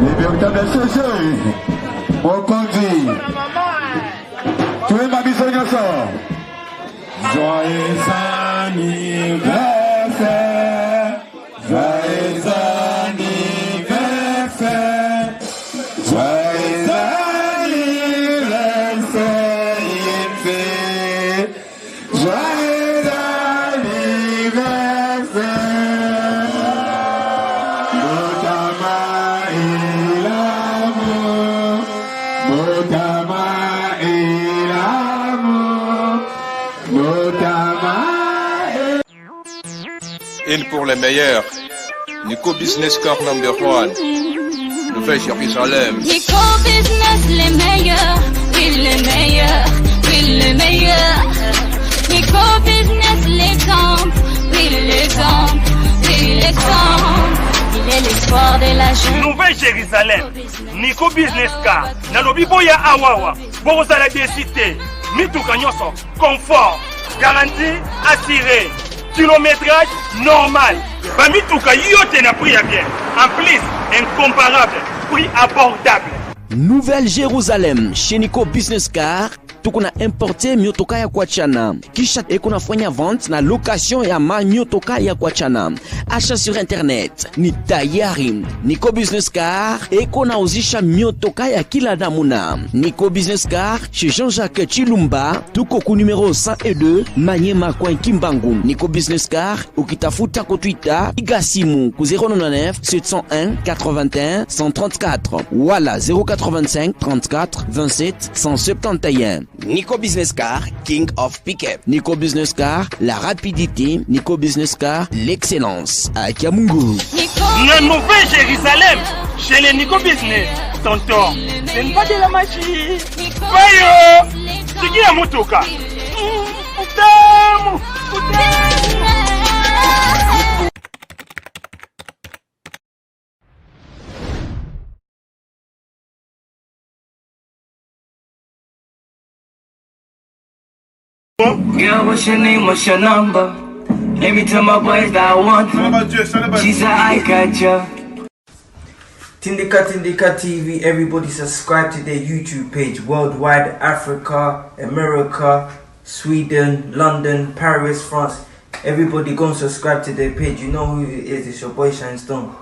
Les véritables CC. On conduit. Tu es ma mission de ça. Joyeux anniversaire. Joyeux anniversaire. Joyeux anniversaire. Joyeux anniversaire. Motama et l'amour. Motama et l'amour. Motama et... Une pour les meilleurs. Nico Business Car number 1. Le fait Jérusalem. Nico Business les meilleurs. Oui les meilleurs. Oui les meilleurs. Nico Business l'exemple. Oui l'exemple. Oui l'exemple. Il est l'espoir de la jeune. Nouvelle Jérusalem. Nico Business Car. Nalobi boya awawa. Borozala décité. Mituka nyonso. Confort. Garantie assurée. Kilométrage normal. Bamituka yote na prix à bien. En plus, incomparable. Prix abordable. Nouvelle Jérusalem chez Nico Business Car. Tukuna importe miotoka ya kuachana. Kisha ekuna fanya vente na location ya miotoka ya kuachana. Achat sur internet ni tayari. Nico Business Car ekuna uzisha miotoka ya kila namuna. Nico Business Car chez Jean-Jacques Chilumba. Tuko ku numéro 102 Manyema Coin Kimbangu. Nico Business Car ukitafuta ko Twitter igasimu ku 099 701 81 134 wala 085 34 27 171. Nico Business Car, King of Pickup. Nico Business Car, la rapidité. Nico Business Car, l'excellence. À Kiamungu. La nouvelle Jérusalem, chez les Nico Business. Tonton, ce n'est pas de la magie. Voyons, c'est qui la motoka? Putain, Girl, what's your name, what's your number? Let me tell my boys that I want her. She said I got ya. Tindika TV, everybody subscribe to their YouTube page. Worldwide, Africa, America, Sweden, London, Paris, France. Everybody go and subscribe to their page. You know who it is, it's your boy Shine Stone.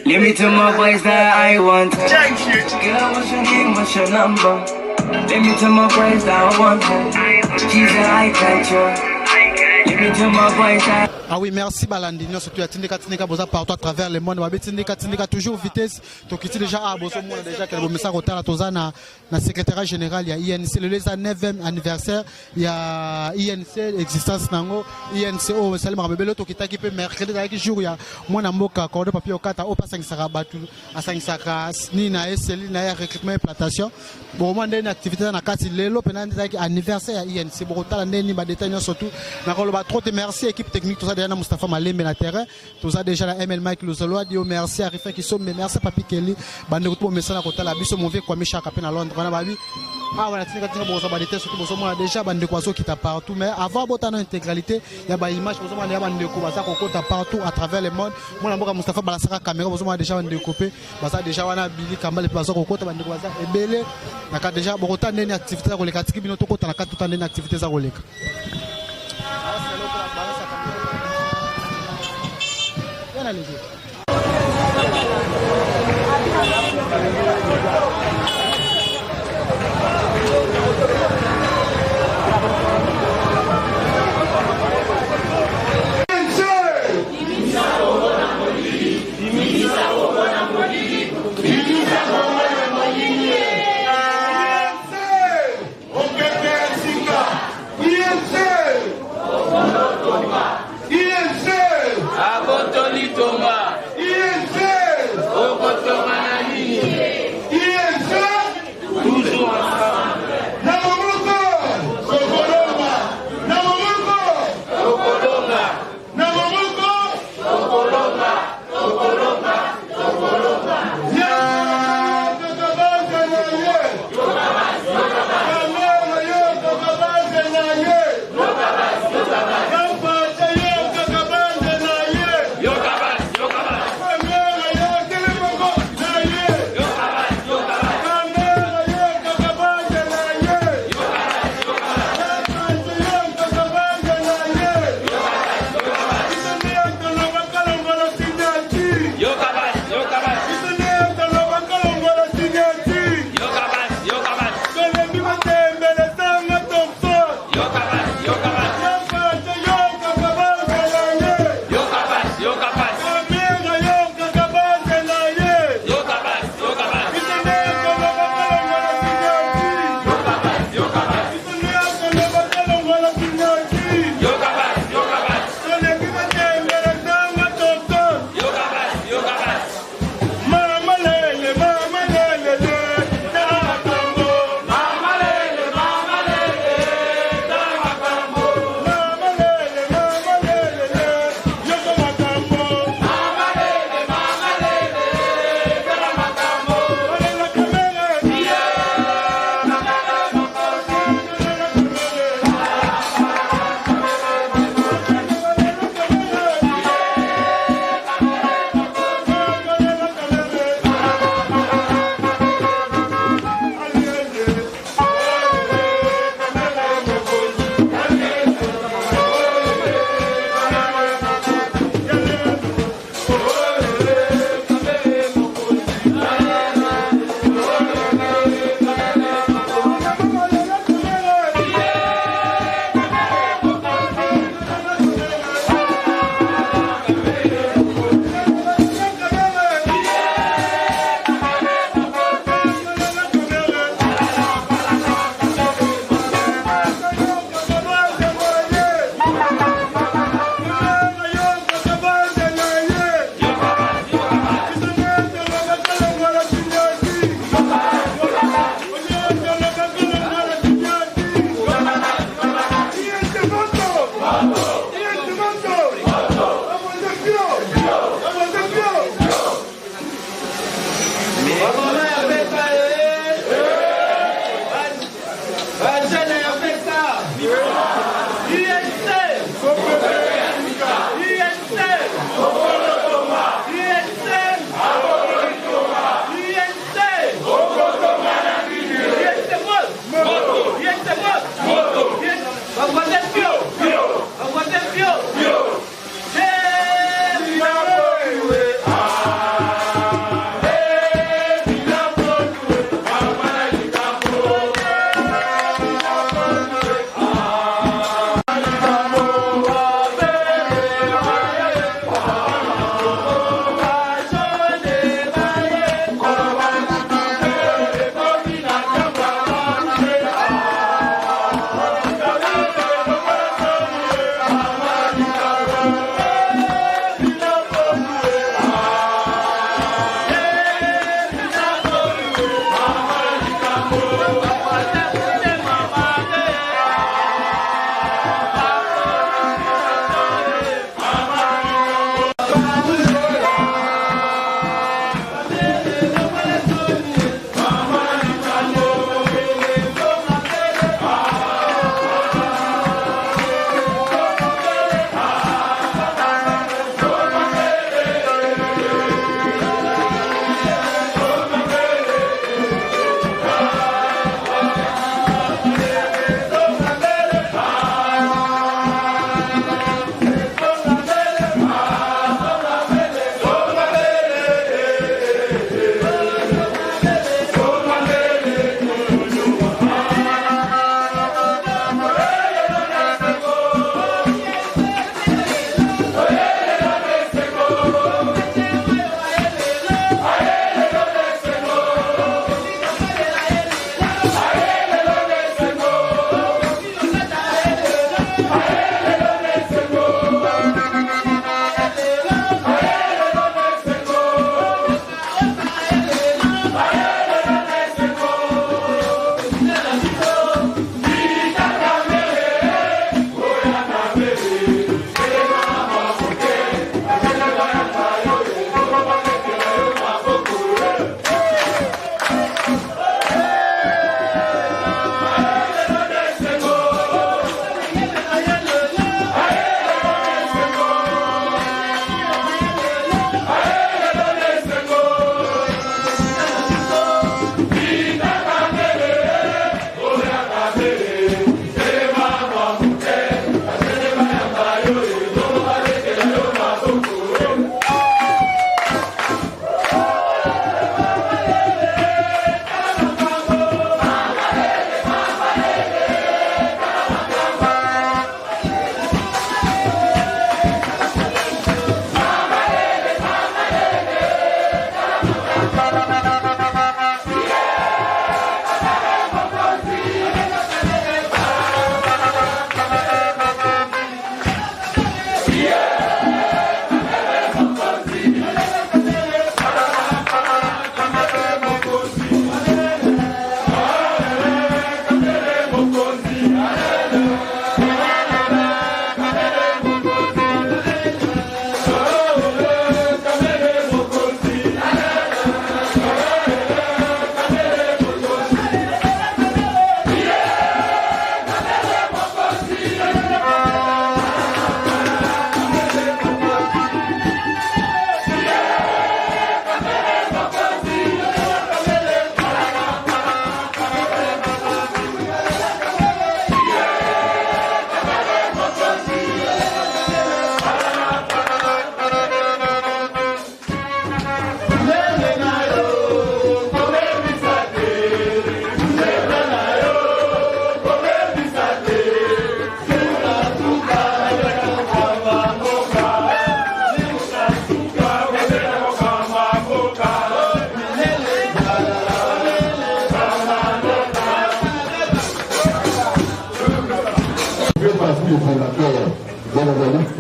Let me tell my boys that I want her. Girl, what's your name, what's your number? Let me tell my boys that I want her. She's an eye catcher. Let me tell my boys that... Ah oui, merci Balandino, surtout à Tindika Boza partout à travers le monde. Tindika toujours vitesse. Donc ici déjà à Bozo Mouna déjà que le message retard à Tozana, na secrétaire général il y a INC le 9e anniversaire, il y a INC existence nango, INC au Salma Bebelo to kitaki pe mercredi avec jour ya mwana mboka corde papier okata au pas 5 sarabatu à 5 sakas ni na SL na recrutement et plantation. Bon moi ndeni activité na kati lelo penandi avec anniversaire ya INC borotala ndeni ba détail surtout na ko ba trop merci équipe technique tout ça na Mustafa Malembe na terrain tout ça déjà la ML Mike Lozolo dio merci Arifa qui sont merci Papi Kelly bande ko message na kota la biso mauvais kwa misha kapena Londres na babi ah voilà tika bozo ba détail surtout bozo moi déjà bande ko so qui ta partout mais avant botana intégralité ya ba image bozo moi ya bande ko baza ko kota partout à travers le monde moi mboka Mustafa balasaka caméra bozo moi déjà bande coupé baza déjà wana Billy Kambale baza ko kota bande ko baza ebele na ka déjà bokota ndeni activité za koleka tiki bino to kota na ka tout ndeni activité za koleka. Abotoli Thomas.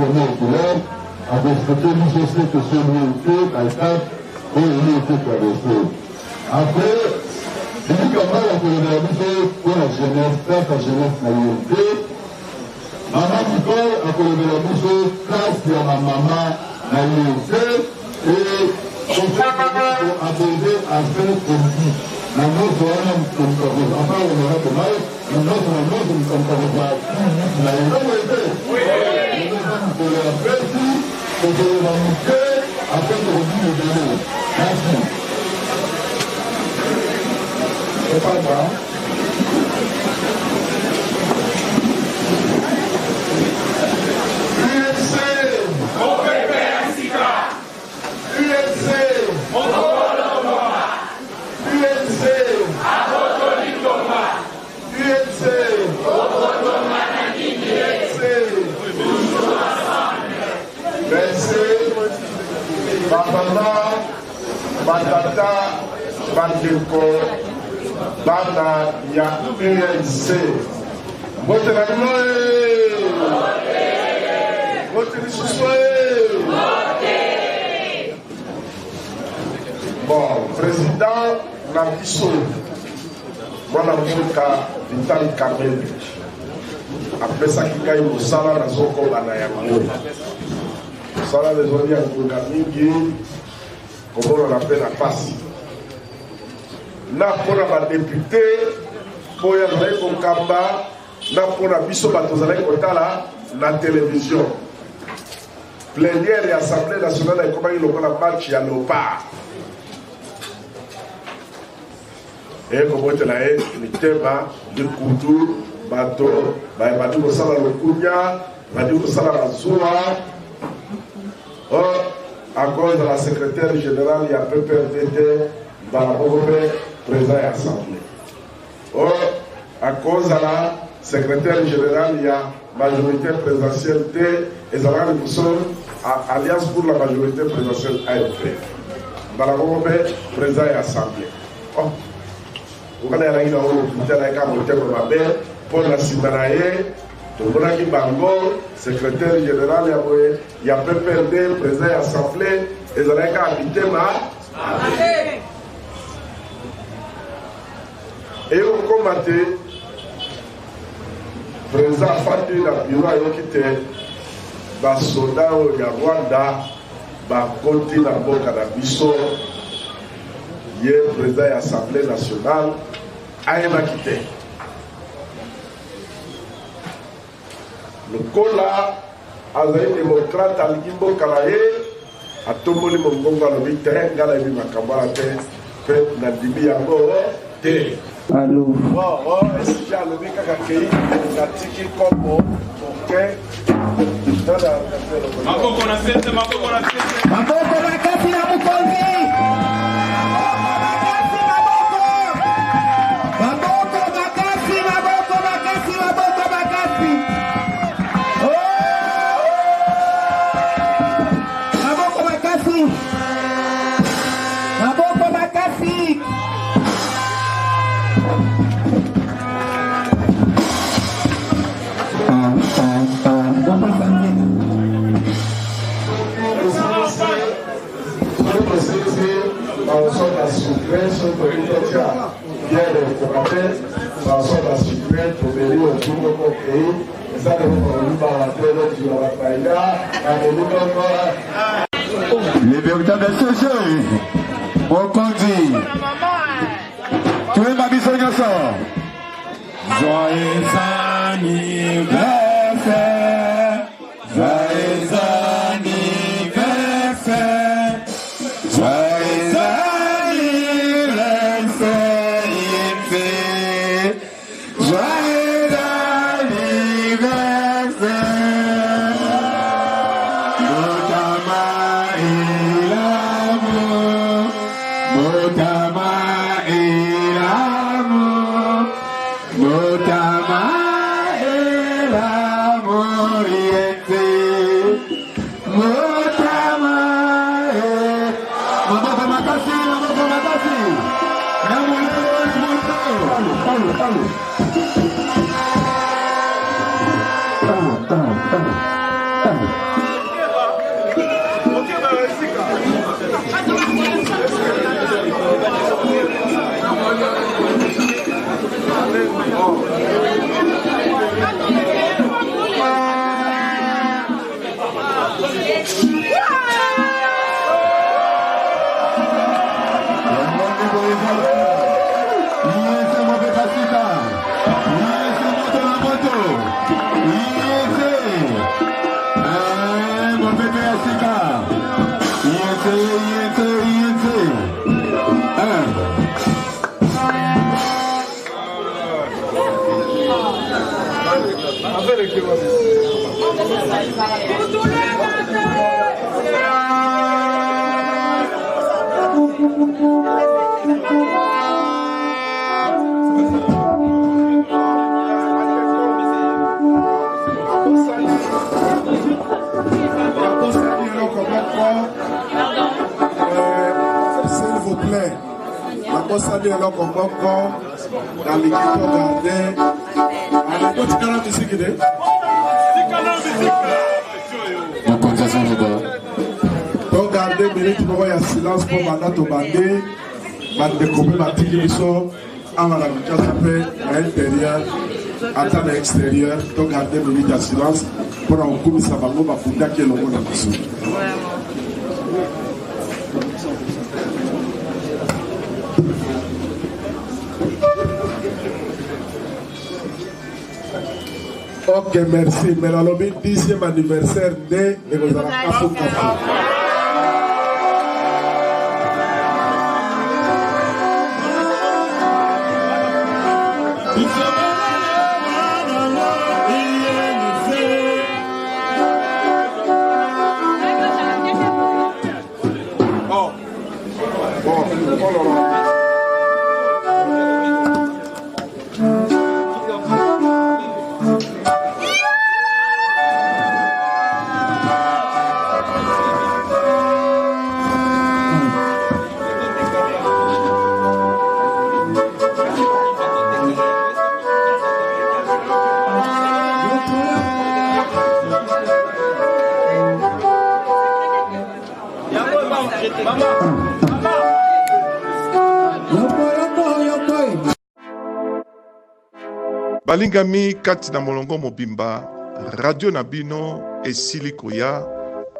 formé au collège, à respecter les gestes que sont liés par exemple, et les liés après, je dis comme ça, on peut réaliser pour la jeunesse, faire la jeunesse na l'unité. Maman Nicole, on peut réaliser grâce à ma maman na l'unité. Et on peut apaiser à faire politique. La nôtre, on enfin, on aura de mal, la nôtre, on comprend la unité. Oui. On peut la faire ici, on peut la monter, afin de revenir au délai. Merci. C'est pas grave. UNC, mon pépé Sika. UNC, mon Toma. UNC, Abotoli Toma. UNC, Obotoma Nagini. Toujours ensemble. Merci. Bapana, Batata, Bandeko. Banda ya UNC. Vote la vote les bon, président Nabiso, voilà Mouka, Vital Kamel. Après ça, qui gagne au salaire, dans son corps, à Nayamou. Salaire des oignons à Goudamigi, comment on appelle la passe. Là, pour la député, pour y aller au Kamba, là, pour la biso, la télévision. Plénière et Assemblée nationale, et comment il y a un match, il y a le pas. Et comment il y a un thème de couture, bateau, bateau au salaire de Kounia, bateau au salaire de Zoua. À cause de la secrétaire générale, il y a PPRDT dans la président et assemblée. Or, à cause de la secrétaire générale, il y a majorité présidentielle et ça va nous sommes à Alliance pour la majorité présidentielle AFP. Dans la président et assemblée. Oh, vous allez aller dans le pour la Simanaye, Tomonaki Bango, secrétaire général, il y a PPRD, président et assemblée, et ça va habiter ma. Et on combattait le président Fati na bureau a quitté les soldats de Rwanda, côté de la Boka Biso, le président de l'Assemblée nationale a quitté. Le Kola a été démocrate à l'Igimbo Kalaye, a tombé le Mongongo à l'Obité, Galabi Makambara, fait Nadibi Yango. Allô. Est-ce qu'il y a le mec qui a tiki comme ok. Maboko na sete, maboko na sete. Maboko na kasi na Mukonzi. Maboko makasi, maboko makasi, maboko makasi. Maboko makasi. Maboko makasi. Les véritables associés, on conduit. Tu es ma mission de ça. Joyeux anniversaire, joyeux anniversaire, joyeux anniversaire, joyeux anniversaire. Motama et l'amour, Motama et l'amour, Motama et l'amour, Motama et Maboko makasi, Maboko makasi. S'il vous plaît, la bosse à lui alors qu'on va dans l'équipe gardée. Allez, quoi tu as la musique idée? Donc gardez, mais tu vois, il y a silence pour mandat au bandé. Bande de copains, bande de sont à la vitesse à l'intérieur, à l'extérieur. Donc gardez, mais il y a silence pour un coup de sabango, ma fouda qui est le monde à Bissou. Ok, merci. Mais la lobby 10e anniversaire de Negozala Kafu Kafu. balingami kati na molongo mobimba radio nabino esili koya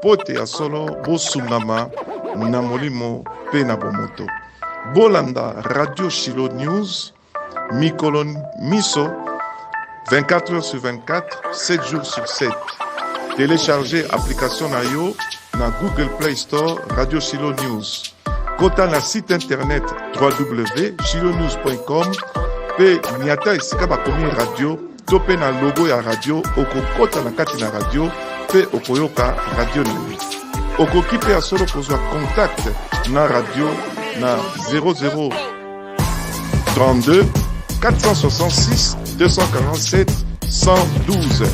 pote ya solo bosungama na molimo pe na bomoto bolanda radio Shilo News mikolo miso 24 heures sur 24 7 jours sur 7 téléchargez application na yo na Google Play Store radio Shilo News kota na site internet www.shilonews.com pe niata esika bakomi radio to pe na logo ya radio okokota na kati na radio pe okoyoka radio nini okoki pe ya solo kozwa contact na radio na 00 32 466 247 112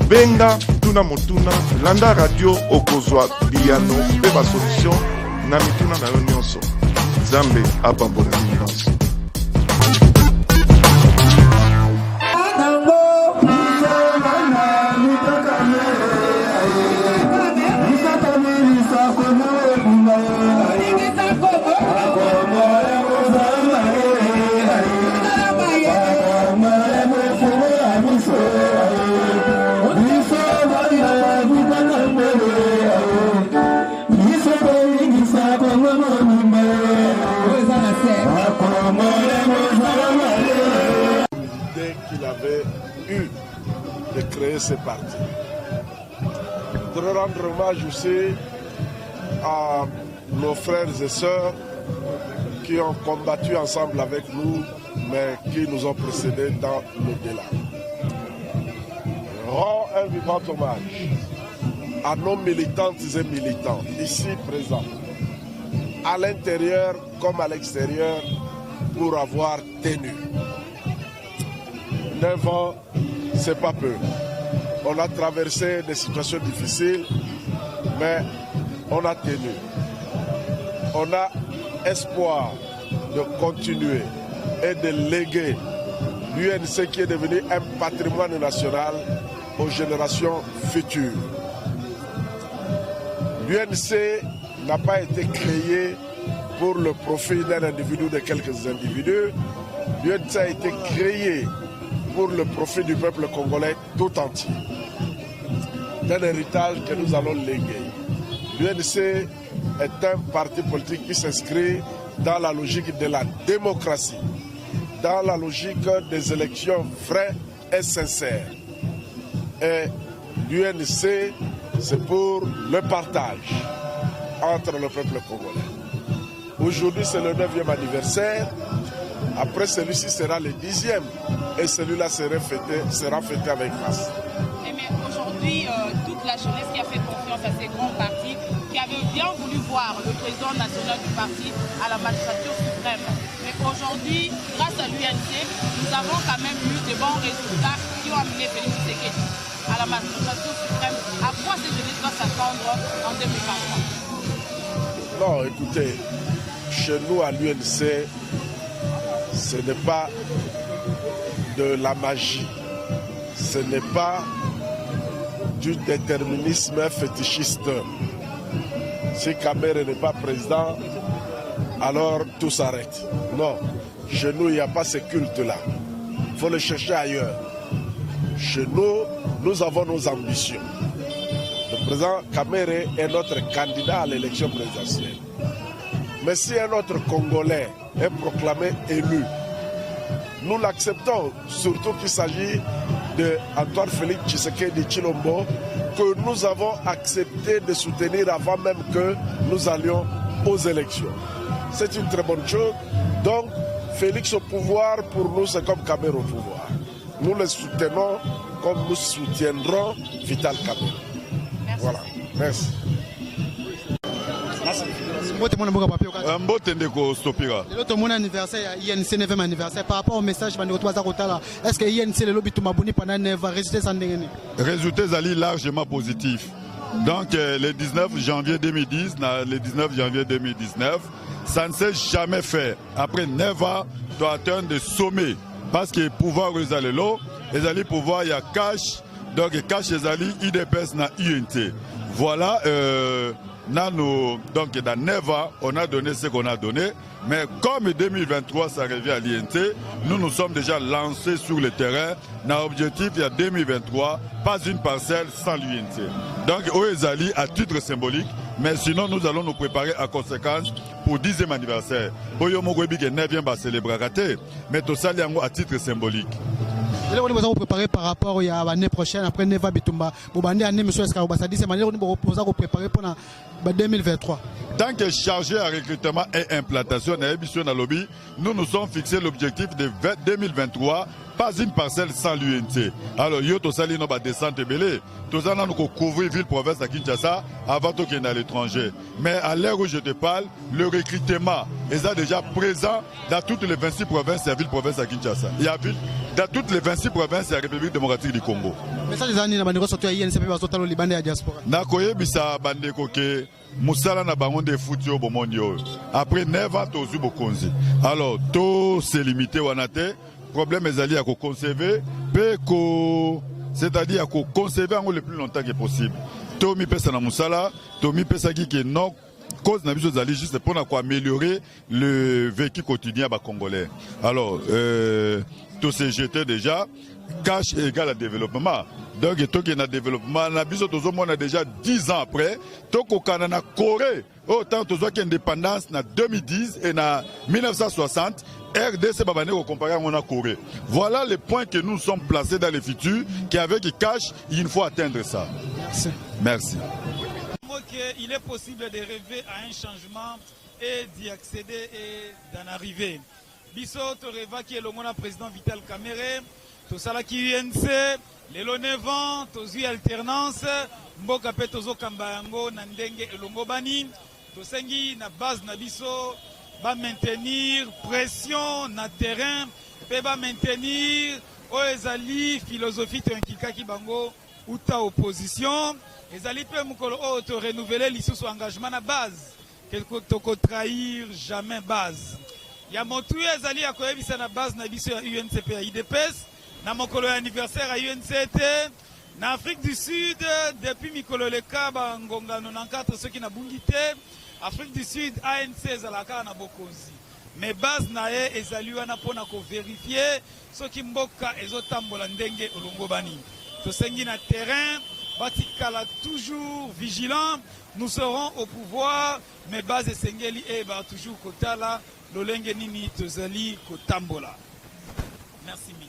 benga tuna motuna landa radio okozwa biyano pe basolution na mituna na yo nyonso Nzambe apambola nyonso. Qu'il avait eu de créer ce parti. Je voudrais rendre hommage aussi à nos frères et sœurs qui ont combattu ensemble avec nous, mais qui nous ont précédés dans l'au-delà. Rends un vivant hommage à nos militantes et militants ici présents, à l'intérieur comme à l'extérieur, pour avoir tenu. 9 ans, c'est pas peu. On a traversé des situations difficiles, mais on a tenu. On a espoir de continuer et de léguer l'UNC qui est devenu un patrimoine national aux générations futures. L'UNC n'a pas été créée pour le profit d'un individu ou de quelques individus. L'UNC a été créée pour le profit du peuple congolais tout entier. D'un héritage que nous allons léguer. L'UNC est un parti politique qui s'inscrit dans la logique de la démocratie, dans la logique des élections vraies et sincères. Et l'UNC, c'est pour le partage entre le peuple congolais. Aujourd'hui, c'est le 9e anniversaire. Après, celui-ci sera le 10e. Et celui-là sera fêté avec grâce. Mais aujourd'hui, toute la jeunesse qui a fait confiance à ces grands partis, qui avait bien voulu voir le président national du parti à la magistrature suprême. Mais aujourd'hui, grâce à l'UNC, nous avons quand même eu de bons résultats qui ont amené Félix Tshisekedi à la magistrature suprême. À quoi cette jeunesse doit s'attendre en 2023? Non, écoutez, chez nous à l'UNC, ce n'est pas de la magie, ce n'est pas du déterminisme fétichiste. Si Kamere n'est pas président, alors tout s'arrête. Non, chez nous, il n'y a pas ce culte-là. Il faut le chercher ailleurs. Chez nous, nous avons nos ambitions. Le président Kamere est notre candidat à l'élection présidentielle. Mais si un autre Congolais est proclamé élu, nous l'acceptons, surtout qu'il s'agit d'Antoine Félix Tshisekedi Tshilombo, que nous avons accepté de soutenir avant même que nous allions aux élections. C'est une très bonne chose. Donc, Félix au pouvoir, pour nous, c'est comme Kamere au pouvoir. Nous le soutenons comme nous soutiendrons Vital Kamere. Voilà. Merci. L'autre mon anniversaire, INC 9e anniversaire. Par rapport au message, est-ce que INC le lobby Toumabuni pendant 9 ans, résultats sont largement positifs. Donc le 19 janvier 2010, le 19 janvier 2019, ça ne s'est jamais fait. Après 9 ans, tu as atteint des sommets. Parce que pouvoir les aller là, les alliés pouvoir il y a cash, donc cash les alliés IDPS na UNT. Voilà. Donc dans 9 ans, on a donné ce qu'on a donné, mais comme 2023 ça revient à l'INT, nous sommes déjà lancés sur le terrain. Notre objectif il y a 2023, pas une parcelle sans l'INT. Donc Oezali à titre symbolique, mais sinon nous allons nous préparer à conséquence pour 10e anniversaire. Oyomogobi qui est 9e célébrer raté, mais tout ça à titre symbolique. Et là, on va préparer par rapport à l'année prochaine, après Neva Bitumba. Vous allez année, monsieur Escarba, ça dit, c'est manière on va préparer pour 2023. Tant que chargé à recrutement et implantation dans l'émission à lobby, nous nous sommes fixés l'objectif de 2023, pas une parcelle sans l'UNT. Alors, yo to sali no ba descente belé. Tout ça, nous couvrir ville province à Kinshasa avant tout qu'il y ait à l'étranger. Mais à l'heure où je te parle, le recrutement est déjà présent dans toutes les 26 provinces et villes province à Kinshasa. Il y a dans toutes les 26 provinces et la République démocratique du Congo. Mais ça, les années, on va sortir à INCP parce que les bandés à diaspora. Nakoye bisa bande koke musala na bango de foot yo bomondio. Après 9 ans tozu bokonzi. Alors to c'est limité wanate. Problème est à conserver, c'est-à-dire à conserver le plus longtemps que possible. Tomi pesa na musala, tomi pesa qui est non cause na biso zali juste pour améliorer le vécu quotidien ba congolais. Alors tout s'est jeté déjà. Cash égale à développement. Donc, il y a un développement. On a déjà 10 ans après. Toko na Corée. Autant que l'indépendance en 2010 et en 1960. RDC Babaneko comparé à la Corée. Voilà les points que nous sommes placés dans le futur. Qu'avec Cash, il faut atteindre ça. Merci. Merci. Il est possible de rêver à un changement et d'y accéder et d'en arriver. Biso Toreva qui est le président Vital Kamere. Tout ça là qui UNC, les 9 ans, tozu alternance, mboka pe tozo kambayango na ndenge elongo bani, tosengi na base na biso ba maintenir pression na terrain, pe ba maintenir oezali philosophie tenkika ki bango uta opposition, ezali pe mukolo to renouveler lisusu engagement na base, quelque toko trahir jamais base. Ya motu ezali akoyebisa na base na biso ya UNCP ya IDPS. Na mokolo anniversaire à UNCT, na Afrique du Sud, depuis Mikolo Leka, Ngonga 94, ceux qui n'a bungité, Afrique du Sud, ANC, Zalaka, na Bokozi. Mais base nae, ezaluana pona ko vérifier, ceux qui mboka, ezotambola ndenge, olongobani. Tosengi na terrain, batikala toujours vigilant, nous serons au pouvoir, mais base esengeli, ba toujours kotala, lolenge nini, tozali, kotambola. Merci mille.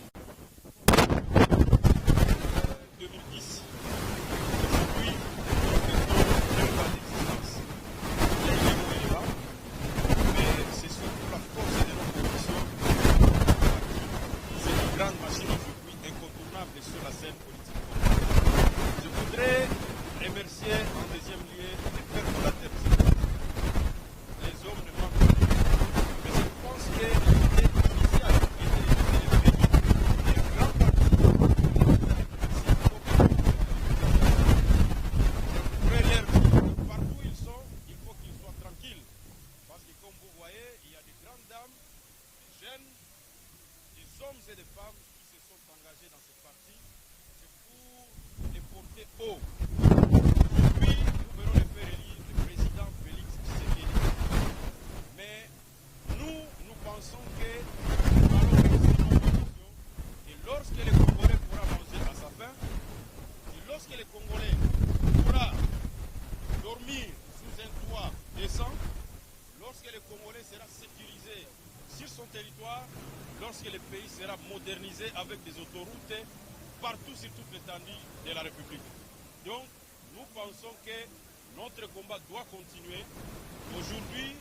hommes et des femmes qui se sont engagés dans ce parti, c'est pour les porter haut. Aujourd'hui, nous venons de faire élire le président Félix Tshisekedi. Mais nous pensons que nous allons réussir nos conditions. Et lorsque le Congolais pourra manger à sa faim, et lorsque le Congolais pourra dormir sous un toit décent, lorsque le Congolais sera sécurisé sur son territoire, lorsque le pays sera modernisé avec des autoroutes partout sur toute l'étendue de la République. Donc, nous pensons que notre combat doit continuer. Aujourd'hui,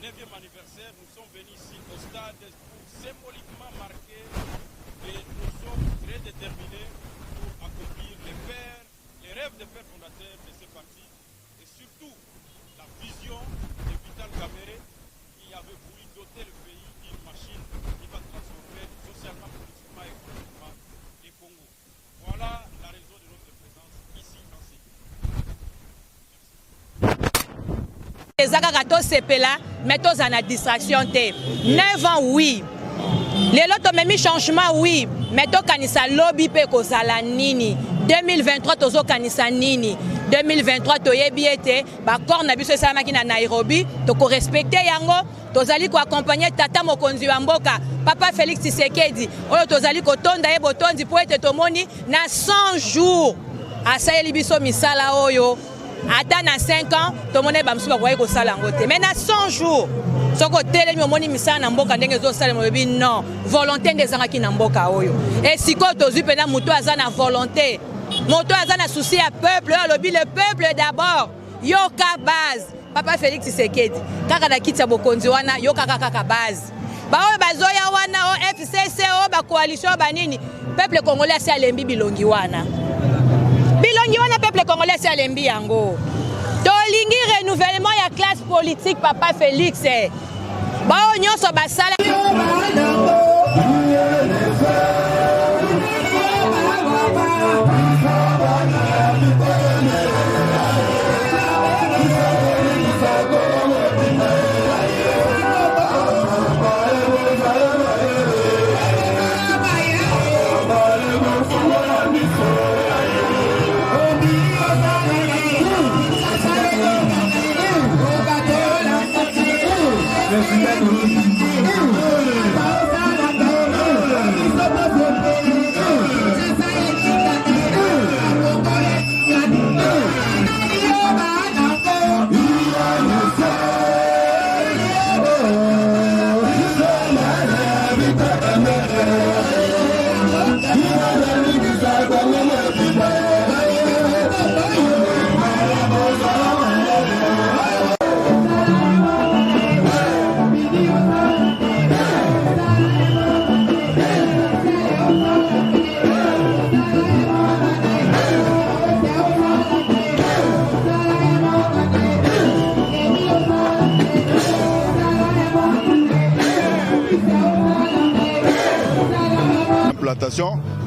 9e anniversaire, nous sommes venus ici au stade pour symboliquement marquer que nous sommes très déterminés pour accomplir les rêves des pères fondateurs de ce parti et surtout la vision de Vital Kamerhe qui avait voulu doter le pays d'une machine qui va transformer socialement, politiquement et économiquement le Congo. Voilà la raison de notre présence ici en Sékou. ezaka tosepela mais toza na distraction te 9 ans oui lelo tomemi changement oui mais tokanisa lobi pe kozala nini 2023 tozokanisa nini 2023 toyebi ete bakor na biso esalamaki na Nairobi tokorespecte yango tozali koaccompagner tata mokonzi wa mboka papa Félix Tshisekedi oyo tozali kotonda ye botondi po ete tomoni na 100 jours asayeli biso misala oyo ata na 5 ans tomone bamsu bakoki kosala yango te mais na 100 jours soko telemi omoni misala na mboka ndenge ezosalema oyebi non volonté nde ezangaki na mboka oyo e sikoyo tozwi mpena moto aza na volonté moto aza na souci ya peuple oyo alobi le peuple d'abord yoka base papa Félix Tshisekedi kaka na kiti ya bokonzi wana yokaka kaka base baoyo bazoya wana o FCC o bakoalition banini peuple congolais asi alembi bilongi wana peuple congolais c'est alembi yango tolingi renouvellement ya classe politique papa Félix bao nyonso basala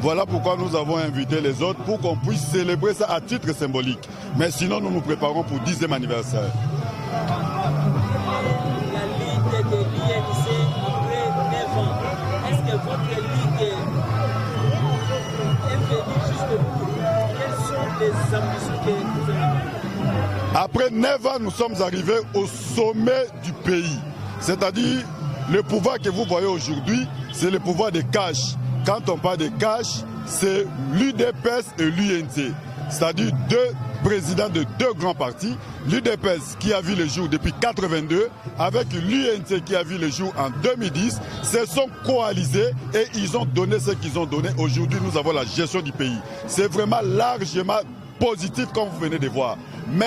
Voilà pourquoi nous avons invité les autres pour qu'on puisse célébrer ça à titre symbolique. Mais sinon, nous nous préparons pour 10e anniversaire. La ligue de l'INC après 9 ans, est-ce que votre ligue est venue juste pour quelles sont les ambitions que vous avez? Après 9 ans, nous sommes arrivés au sommet du pays. C'est-à-dire, le pouvoir que vous voyez aujourd'hui, c'est le pouvoir des cash. Quand on parle de cash, c'est l'UDPS et l'UNC, c'est-à-dire deux présidents de deux grands partis. L'UDPS qui a vu le jour depuis 1982, avec l'UNC qui a vu le jour en 2010, se sont coalisés et ils ont donné ce qu'ils ont donné. Aujourd'hui, nous avons la gestion du pays. C'est vraiment largement positif comme vous venez de voir. Mais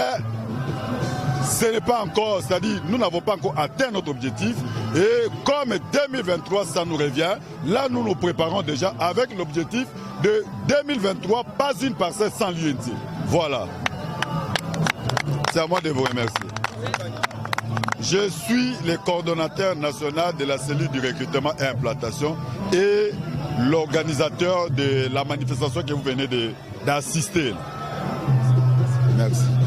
ce n'est pas encore, c'est-à-dire nous n'avons pas encore atteint notre objectif et comme 2023 ça nous revient, là nous nous préparons déjà avec l'objectif de 2023, pas une parcelle sans l'UNC. Voilà. C'est à moi de vous remercier. Je suis le coordonnateur national de la cellule du recrutement et implantation et l'organisateur de la manifestation que vous venez d'assister. Merci.